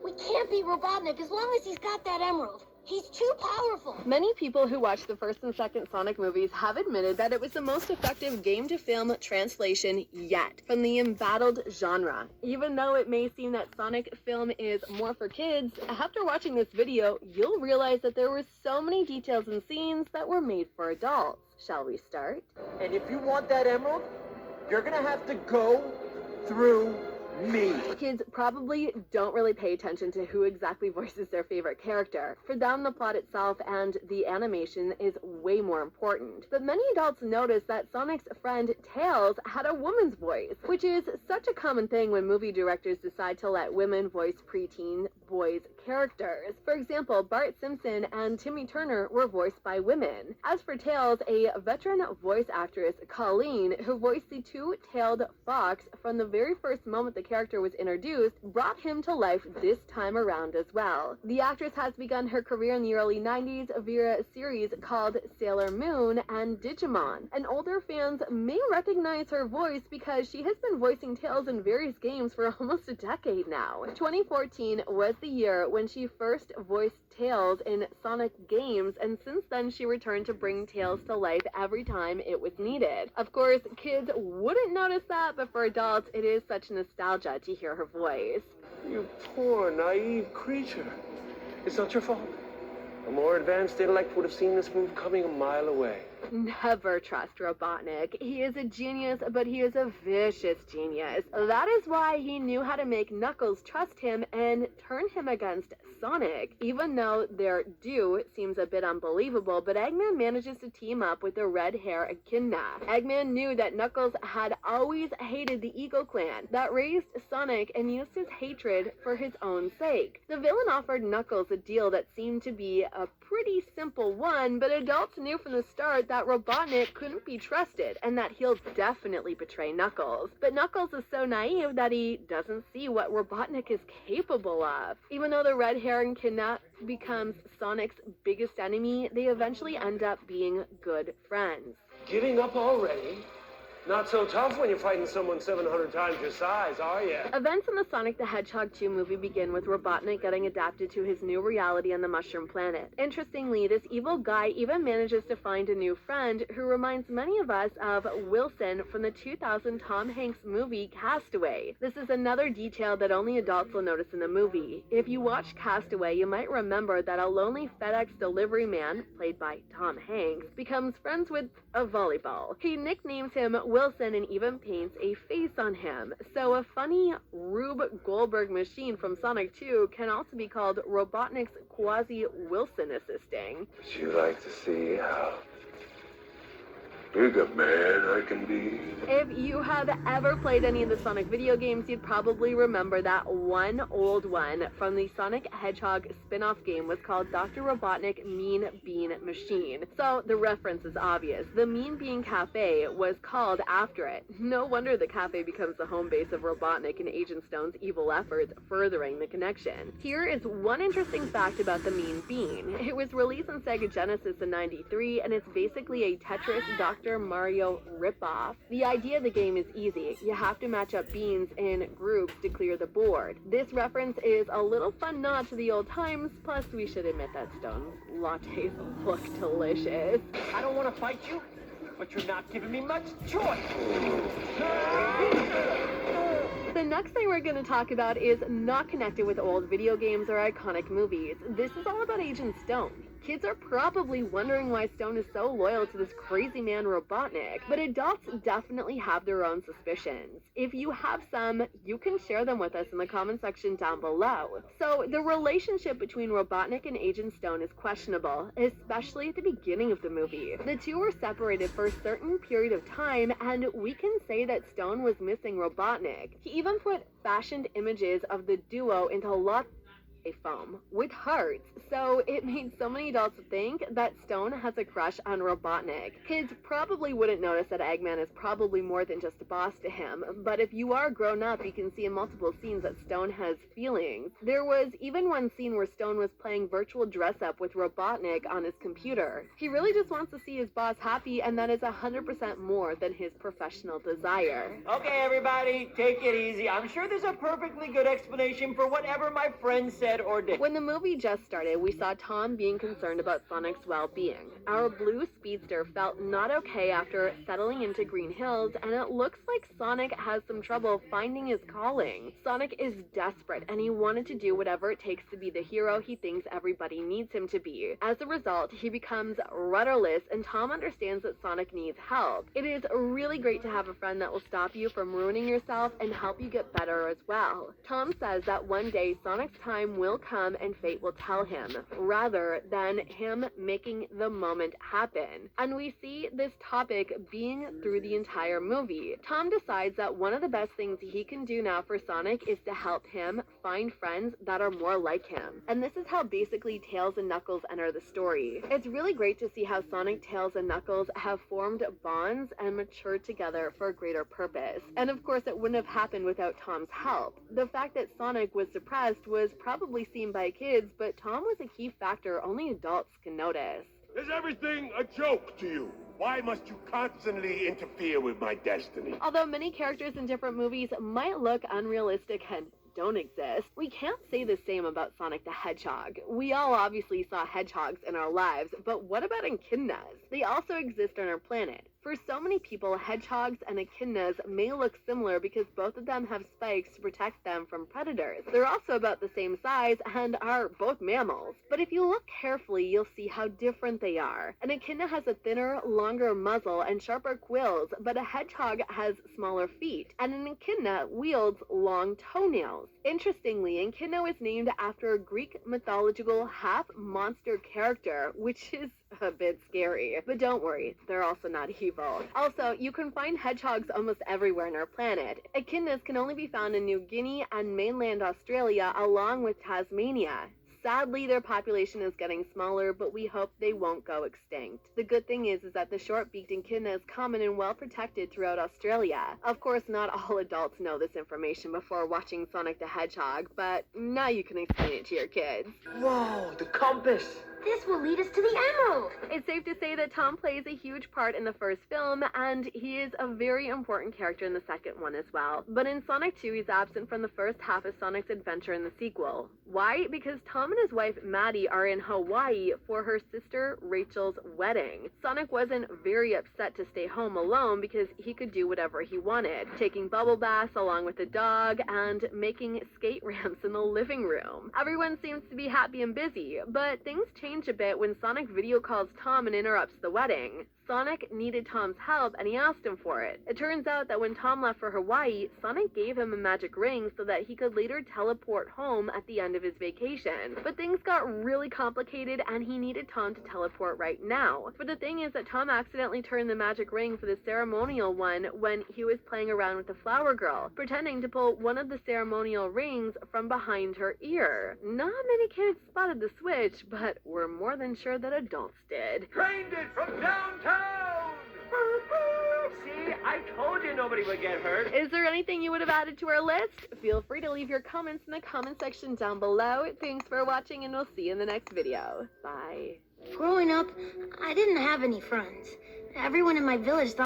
We can't beat Robotnik as long as he's got that emerald. He's too powerful. Many people who watched the first and second Sonic movies have admitted that it was the most effective game-to-film translation yet from the embattled genre. Even though it may seem that Sonic film is more for kids, after watching this video, you'll realize that there were so many details and scenes that were made for adults. Shall we start? And if you want that emerald, you're gonna have to go through me. Kids probably don't really pay attention to who exactly voices their favorite character. For them, the plot itself and the animation is way more important. But many adults notice that Sonic's friend Tails had a woman's voice, which is such a common thing when movie directors decide to let women voice preteen boys' characters. For example, Bart Simpson and Timmy Turner were voiced by women. As for Tails, a veteran voice actress, Colleen, who voiced the two-tailed fox from the very first moment the character was introduced, brought him to life this time around as well. The actress has begun her career in the early 90s via a series called Sailor Moon and Digimon, and older fans may recognize her voice because she has been voicing Tails in various games for almost a decade now. 2014 was the year when she first voiced Tails in Sonic games, and since then she returned to bring Tails to life every time it was needed. Of course, kids wouldn't notice that, but for adults, it is such nostalgia to hear her voice. You poor, naive creature. It's not your fault. A more advanced intellect would have seen this move coming a mile away. Never trust Robotnik. He is a genius, but he is a vicious genius. That is why he knew how to make Knuckles trust him and turn him against Sonic. Even though their duo seems a bit unbelievable, but Eggman manages to team up with the red hair Echidna. Eggman knew that Knuckles had always hated the Eagle Clan that raised Sonic and used his hatred for his own sake. The villain offered Knuckles a deal that seemed to be a pretty simple one, but adults knew from the start that Robotnik couldn't be trusted and that he'll definitely betray Knuckles. But Knuckles is so naive that he doesn't see what Robotnik is capable of. Even though the red hair Echidna becomes Sonic's biggest enemy, they eventually end up being good friends. Giving up already? Not so tough when you're fighting someone 700 times your size, are you? Events in the Sonic the Hedgehog 2 movie begin with Robotnik getting adapted to his new reality on the Mushroom Planet. Interestingly, this evil guy even manages to find a new friend who reminds many of us of Wilson from the 2000 Tom Hanks movie Castaway. This is another detail that only adults will notice in the movie. If you watch Castaway, you might remember that a lonely FedEx delivery man, played by Tom Hanks, becomes friends with a volleyball. He nicknames him Wilson and even paints a face on him. So a funny Rube Goldberg machine from Sonic 2 can also be called Robotnik's quasi-Wilson assisting. Would you like to see how big a man I can be? If you have ever played any of the Sonic video games, you'd probably remember that one old one from the Sonic Hedgehog spin-off game was called Dr. Robotnik Mean Bean Machine. So the reference is obvious. The Mean Bean Cafe was called after it. No wonder the cafe becomes the home base of Robotnik and Agent Stone's evil efforts, furthering the connection. Here is one interesting fact about the Mean Bean. It was released on Sega Genesis in '93, and it's basically a Tetris Dr. Mario ripoff. The idea of the game is easy. You have to match up beans in groups to clear the board. This reference is a little fun nod to the old times, plus we should admit that Stone's lattes look delicious. I don't want to fight you, but you're not giving me much choice. The next thing we're going to talk about is not connected with old video games or iconic movies. This is all about Agent Stone. Kids are probably wondering why Stone is so loyal to this crazy man Robotnik, but adults definitely have their own suspicions. If you have some, you can share them with us in the comment section down below. So the relationship between Robotnik and Agent Stone is questionable, especially at the beginning of the movie. The two were separated for a certain period of time, and we can say that Stone was missing Robotnik. He even put fashioned images of the duo into a foam with hearts, so it made so many adults think that Stone has a crush on Robotnik. Kids probably wouldn't notice that Eggman is probably more than just a boss to him, but if you are grown up, you can see in multiple scenes that Stone has feelings. There was even one scene where Stone was playing virtual dress-up with Robotnik on his computer. He really just wants to see his boss happy, and that is 100% more than his professional desire. Okay, everybody, take it easy. I'm sure there's a perfectly good explanation for whatever my friend said or did. When the movie just started, we saw Tom being concerned about Sonic's well-being. Our blue speedster felt not okay after settling into Green Hills, and it looks like Sonic has some trouble finding his calling. Sonic is desperate, and he wanted to do whatever it takes to be the hero he thinks everybody needs him to be. As a result, he becomes rudderless, and Tom understands that Sonic needs help. It is really great to have a friend that will stop you from ruining yourself and help you get better as well. Tom says that one day Sonic's time will come and fate will tell him, rather than him making the moment happen. And we see this topic being through the entire movie. Tom decides that one of the best things he can do now for Sonic is to help him find friends that are more like him. And this is how basically Tails and Knuckles enter the story. It's really great to see how Sonic, Tails, and Knuckles have formed bonds and matured together for a greater purpose. And of course, it wouldn't have happened without Tom's help. The fact that Sonic was depressed was probably seen by kids, but Tom was a key factor only adults can notice. Is everything a joke to you? Why must you constantly interfere with my destiny? Although many characters in different movies might look unrealistic and don't exist, we can't say the same about Sonic the Hedgehog. We all obviously saw hedgehogs in our lives, but what about echidnas? They also exist on our planet. For so many people, hedgehogs and echidnas may look similar because both of them have spikes to protect them from predators. They're also about the same size and are both mammals. But if you look carefully, you'll see how different they are. An echidna has a thinner, longer muzzle and sharper quills, but a hedgehog has smaller feet, and an echidna wields long toenails. Interestingly, echidna was named after a Greek mythological half-monster character, which is a bit scary. But don't worry, they're also not evil. Also, you can find hedgehogs almost everywhere on our planet. Echidnas can only be found in New Guinea and mainland Australia, along with Tasmania. Sadly, their population is getting smaller, but we hope they won't go extinct. The good thing is that the short-beaked echidna is common and well protected throughout Australia. Of course, not all adults know this information before watching Sonic the Hedgehog, but now you can explain it to your kids. Whoa, the compass! This will lead us to the emerald. It's safe to say that Tom plays a huge part in the first film, and he is a very important character in the second one as well. But in Sonic 2, he's absent from the first half of Sonic's adventure in the sequel. Why? Because Tom and his wife Maddie are in Hawaii for her sister Rachel's wedding. Sonic wasn't very upset to stay home alone because he could do whatever he wanted, taking bubble baths along with the dog and making skate ramps in the living room. Everyone seems to be happy and busy, but things change a bit when Sonic video calls Tom and interrupts the wedding. Sonic needed Tom's help and he asked him for it. It turns out that when Tom left for Hawaii, Sonic gave him a magic ring so that he could later teleport home at the end of his vacation. But things got really complicated and he needed Tom to teleport right now. But the thing is that Tom accidentally turned the magic ring for the ceremonial one when he was playing around with the flower girl, pretending to pull one of the ceremonial rings from behind her ear. Not many kids spotted the switch, but we're more than sure that adults did. Trained it from downtown! See, I told you nobody would get hurt. Is there anything you would have added to our list? Feel free to leave your comments in the comment section down below. Thanks for watching, and we'll see you in the next video. Bye. Growing up, I didn't have any friends. Everyone in my village thought